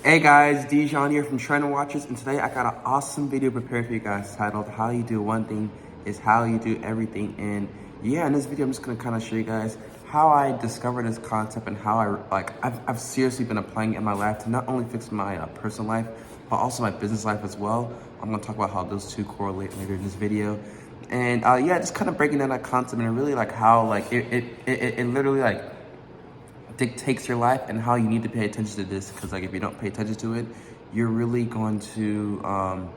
Hey guys, Dijon here from Trend Watchers, and today I got an awesome video prepared for you guys titled "How You Do One Thing is How You Do Everything." And yeah, in this video I'm just gonna kind of show you guys how I discovered this concept and how I've seriously been applying it in my life to not only fix my personal life but also my business life as well. I'm gonna talk about how those two correlate later in this video. And yeah, just kind of breaking down that concept and really like how like it literally like dictates your life and how you need to pay attention to this, because like if you don't pay attention to it, you're really going to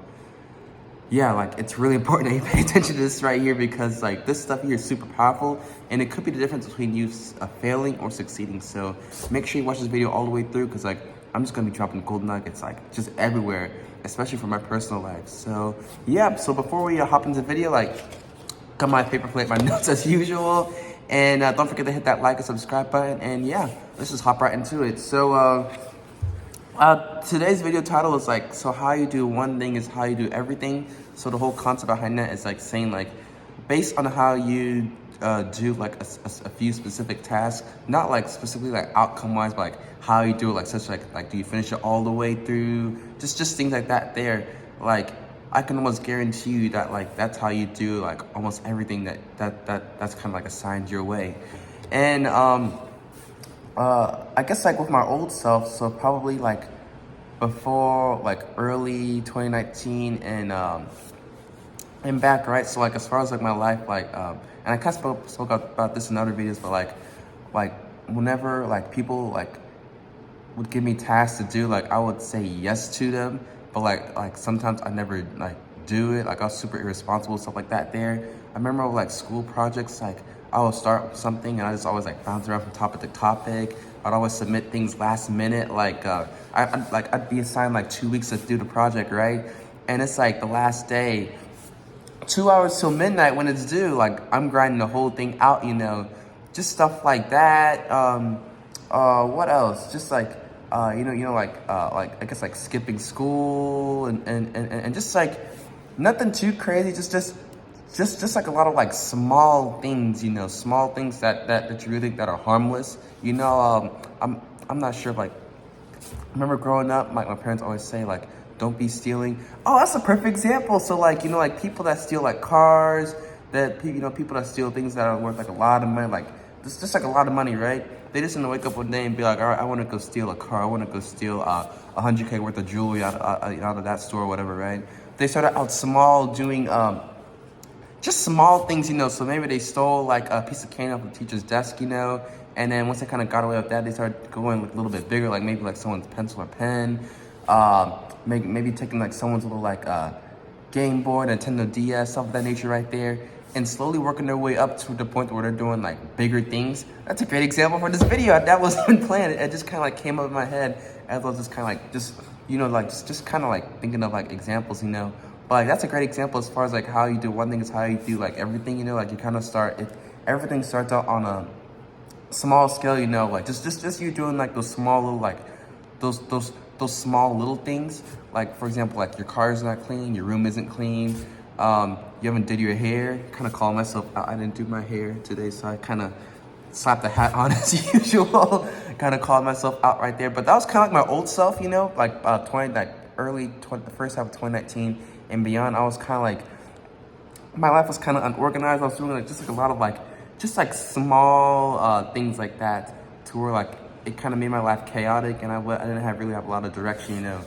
yeah, like it's really important that you pay attention to this right here, because like this stuff here is super powerful and it could be the difference between you failing or succeeding. So make sure you watch this video all the way through, because like I'm just gonna be dropping gold nuggets like just everywhere, especially for my personal life. So yeah, so before we hop into the video, like got my paper plate, my notes as usual. And don't forget to hit that like and subscribe button. And yeah, let's just hop right into it. So today's video title is like, so how you do one thing is how you do everything. So the whole concept behind that is like saying like, based on how you do like a few specific tasks, not like specifically like outcome wise, but like how you do it, like such like do you finish it all the way through? Just things like that there. Like I can almost guarantee you that like that's how you do like almost everything that's kind of like assigned your way. And I guess like with my old self, so probably like before like early 2019 and back, right? So like as far as like my life, like and I kind of spoke about this in other videos, but like whenever like people like would give me tasks to do, like I would say yes to them, but like sometimes I never like do it. Like I was super irresponsible, stuff like that there. I remember with, like school projects, like I would start something and I just always like bounce around from topic to topic. I'd always submit things last minute. Like I'd be assigned like 2 weeks to do the project, right? And it's like the last day, 2 hours till midnight when it's due. Like I'm grinding the whole thing out, you know, just stuff like that. What else? Just like like I guess like skipping school and just like nothing too crazy. Just like a lot of like small things, you know, small things that you really think that are harmless. You know, I'm not sure. Like I remember growing up, my parents always say like, don't be stealing. Oh, that's a perfect example. So like, you know, like people that steal like cars, that people that steal things that are worth like a lot of money, like just like a lot of money, right? They just gonna wake up one day and be like, all right, I want to go steal a car. I want to go steal 100K worth of jewelry out of that store or whatever, right? They started out small, doing just small things, you know. So maybe they stole like a piece of candy off the teacher's desk, you know, and then once they kind of got away with that, they started going like a little bit bigger, like maybe like someone's pencil or pen, maybe taking like someone's little like Game Boy, Nintendo DS, stuff of that nature right there, and slowly working their way up to the point where they're doing like bigger things. That's a great example for this video. That wasn't planned. It just kind of like came up in my head as I was just kind of like just kind of like thinking of like examples, you know. But like that's a great example as far as like how you do one thing is how you do like everything, you know. Like you kind of everything starts out on a small scale, you know, like just you doing like those small little like those small little things. Like for example, like your car is not clean, your room isn't clean, you haven't did your hair. Kind of call myself out. I didn't do my hair today, so I kind of slapped the hat on as usual. Kind of called myself out right there. But that was kind of like my old self, you know, like the first half of 2019 and beyond. I was kind of like, my life was kind of unorganized. I was doing like just like a lot of like just like small things like that, to where like it kind of made my life chaotic, and I didn't really have a lot of direction, you know.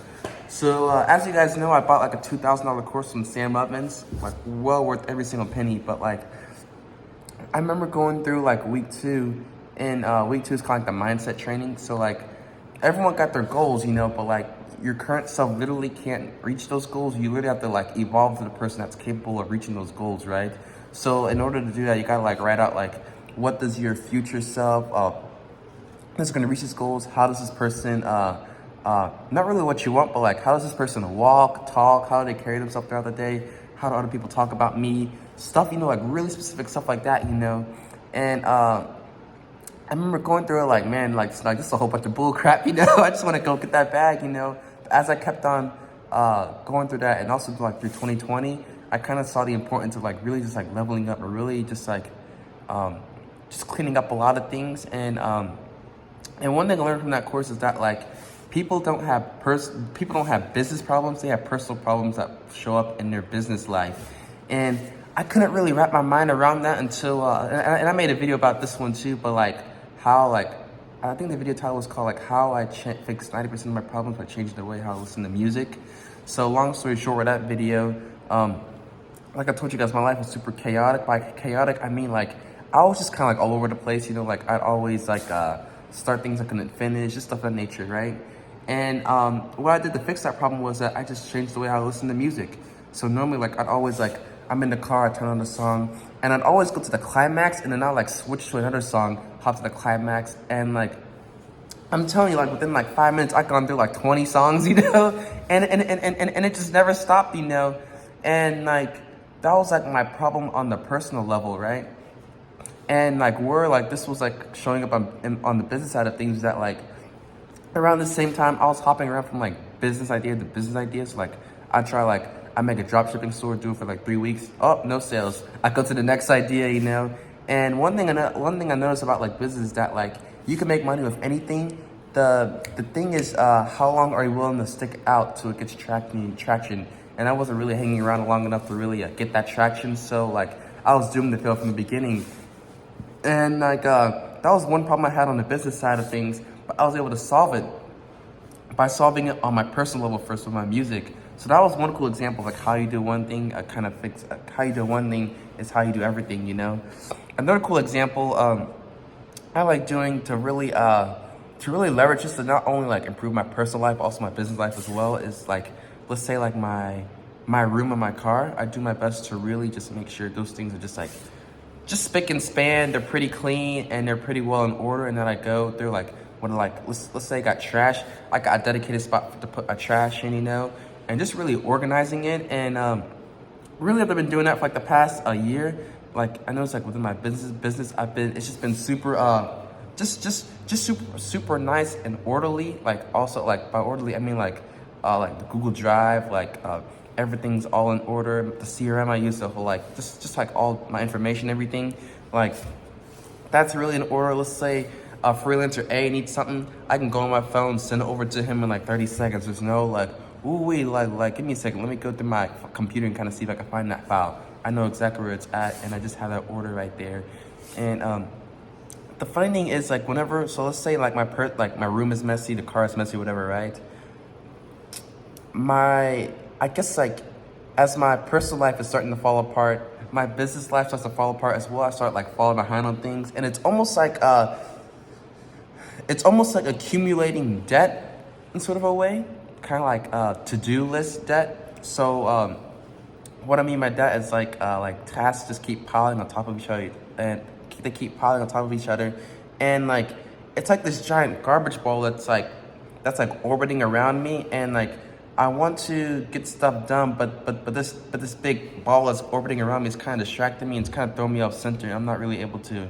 So as you guys know, I bought like a $2,000 course from Sam Evans, like well worth every single penny. But like I remember going through like week 2, and week 2 is kind of like the mindset training. So like everyone got their goals, you know, but like your current self literally can't reach those goals. You literally have to like evolve to the person that's capable of reaching those goals, right? So in order to do that, you gotta like write out like, what does your future self that's gonna reach his goals, how does this person not really what you want, but like how does this person walk, talk, how do they carry themselves throughout the day, how do other people talk about me, stuff, you know, like really specific stuff like that, you know. And I remember going through it like, man, like this is a whole bunch of bull crap, you know. I just want to go get that bag, you know. But as I kept on going through that, and also like through 2020, I kind of saw the importance of like really just like leveling up, or really just like just cleaning up a lot of things. And one thing I learned from that course is that like people don't have business problems. They have personal problems that show up in their business life. And I couldn't really wrap my mind around that until, and I made a video about this one too, but like how like, I think the video title was called like how I fixed 90% of my problems by changing the way how I listen to music. So long story short with that video, like I told you guys, my life was super chaotic. By chaotic, I mean like, I was just kind of like all over the place, you know, like I'd always like start things I couldn't finish, just stuff of that nature, right? And what I did to fix that problem was that I just changed the way I listen to music. So normally like I'd always like, I'm in the car, I turn on the song, and I'd always go to the climax, and then I'll like switch to another song, hop to the climax, and like, I'm telling you, like within like 5 minutes, I've gone through like 20 songs, you know, and it just never stopped, you know, and like that was like my problem on the personal level, right? And like this was like showing up on the business side of things, that like around the same time I was hopping around from like business idea to business idea. So like I make a drop shipping store, do it for like 3 weeks. Oh, no sales. I go to the next idea, you know. And one thing I noticed about like business is that like you can make money with anything. The thing is, how long are you willing to stick out till it gets traction? And I wasn't really hanging around long enough to really get that traction. So like I was doomed to fail from the beginning. And like that was one problem I had on the business side of things, but I was able to solve it by solving it on my personal level first with my music. So that was one cool example of like how you do one thing, how you do one thing is how you do everything, you know. Another cool example I like doing to really leverage just to not only like improve my personal life, but also my business life as well, is like, let's say like my room and my car. I do my best to really just make sure those things are just spick and span, they're pretty clean and they're pretty well in order. And then I go through like, when like, let's say I got trash, I got a dedicated spot to put my trash in, you know, and just really organizing it. And really I've been doing that for like the past year. Like I noticed like within my business, it's just been super, just super nice and orderly. Like also like by orderly, I mean like the Google Drive, like everything's all in order. The CRM I use, the whole like just like all my information, everything, like that's really in order. Let's say freelancer A needs something, I can go on my phone, send it over to him in like 30 seconds. There's no like, ooh wait, like give me a second, let me go through my computer and kind of see if I can find that file. I know exactly where it's at, and I just have that order right there. And the funny thing is like whenever, so let's say like my room is messy, the car is messy, whatever, right? I guess like as my personal life is starting to fall apart, my business life starts to fall apart as well. I start like falling behind on things, and it's almost like accumulating debt in sort of a way, kind of like to-do list debt. So what I mean by that is like tasks just keep piling on top of each other, and they keep piling on top of each other, and like it's like this giant garbage bowl that's like orbiting around me, and like I want to get stuff done, but this big ball that's orbiting around me is kind of distracting me, and it's kind of throwing me off center. I'm not really able to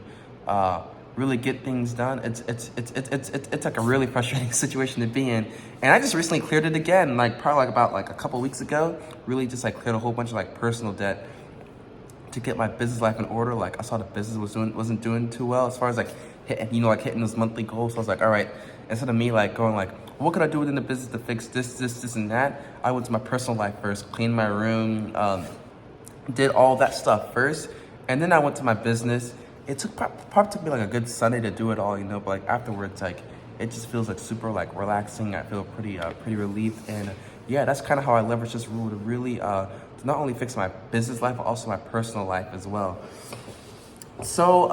really get things done. It's like a really frustrating situation to be in. And I just recently cleared it again, like probably about a couple weeks ago. Really just like cleared a whole bunch of like personal debt to get my business life in order. Like I saw the business wasn't doing too well as far as like hitting those monthly goals. So I was like, all right, instead of me like going like, what could I do within the business to fix this and that, I went to my personal life first, cleaned my room, did all that stuff first, and then I went to my business. It probably took me like a good Sunday to do it all, you know, but like afterwards, like it just feels like super like relaxing. I feel pretty relieved. And yeah, that's kind of how I leverage this rule to really to not only fix my business life, but also my personal life as well. So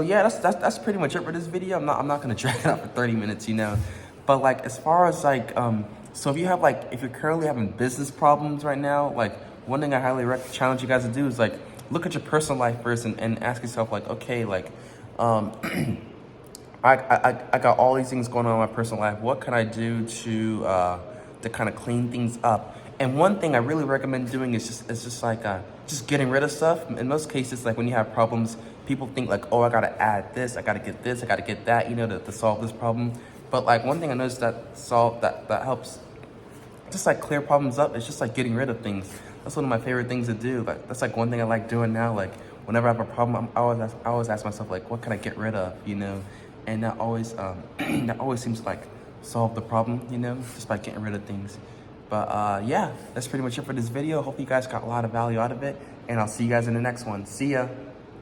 yeah, that's pretty much it for this video. I'm not gonna drag it out for 30 minutes, you know. But like as far as like so if you're currently having business problems right now, like one thing I highly challenge you guys to do is like look at your personal life first and ask yourself like, okay, like I got all these things going on in my personal life. What can I do to kind of clean things up? And one thing I really recommend doing is just getting rid of stuff. In most cases, like when you have problems, people think like, oh, I gotta add this, I gotta get this, I gotta get that, you know, to solve this problem. But like one thing I noticed that helps just like clear problems up is just like getting rid of things. That's one of my favorite things to do. Like that's like one thing I like doing now. Like whenever I have a problem, I always ask myself like, what can I get rid of, you know? And that always that always seems like solve the problem, you know, just by getting rid of things. But yeah, that's pretty much it for this video. Hope you guys got a lot of value out of it, and I'll see you guys in the next one. See ya.